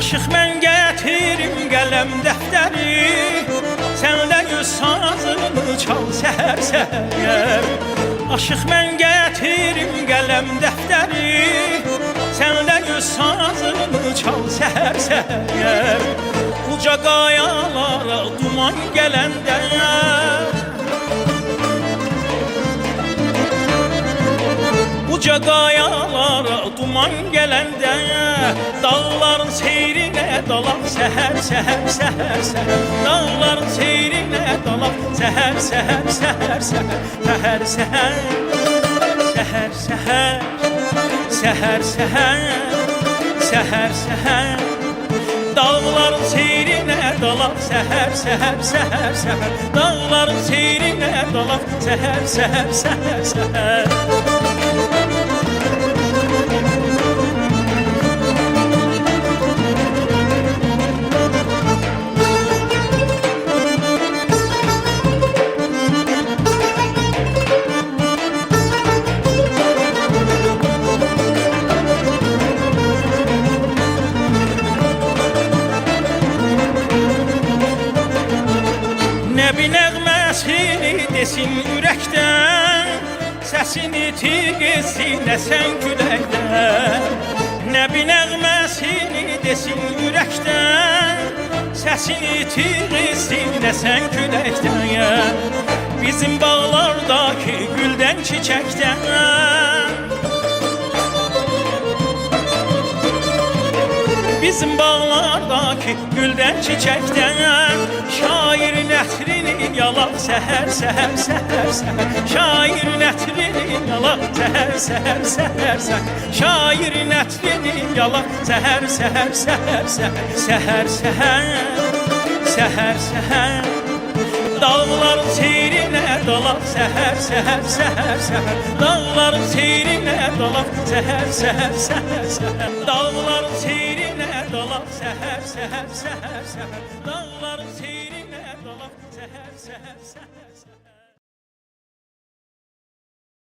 Aşıq mən gətirim qələm dəftəri, sən də yüz sazını çal səhər səhər. Aşıq mən gətirim qələm dəftəri, sən də yüz sazını çal səhər səhər. Uca qayalara duman gələndə, uca qayalara duman gələndə, dağların seyrinə dalaq səhər səhər səhər səhər. Dağların seyrinə dalaq səhər səhər səhər səhər səhər səhər səhər səhər səhər səhər səhər. Dağların seyrinə dalaq səhər səhər səhər səhər. Dağların seyrinə dalaq səhər səhər səhər səhər. Nəbi nəğməsini desin ürəkdən, səsini tiqsin əsən küləkdən. Nəbi nəğməsini desin ürəkdən, səsini tiqsin əsən küləkdən. Bizim bağlardakı güldən çiçəkdən, bizim bağlardakı güldən çiçəkdən. Şair nətrini yalaq səhər səhər səhər səhər. Şair nətrini yalaq səhər səhər səhər səhər. Şair nətrini yalaq səhər səhər səhər səhər. Səhər səhər səhər səhər. Dağların seyrinə dalaq səhər səhər səhər səhər. Dağların seyrinə dalaq səhər səhər səhər səhər. Dağların seyrinə dalaq səhər səhər səhər səhər. Dağların seyrinə dalaq səhər səhər səhər.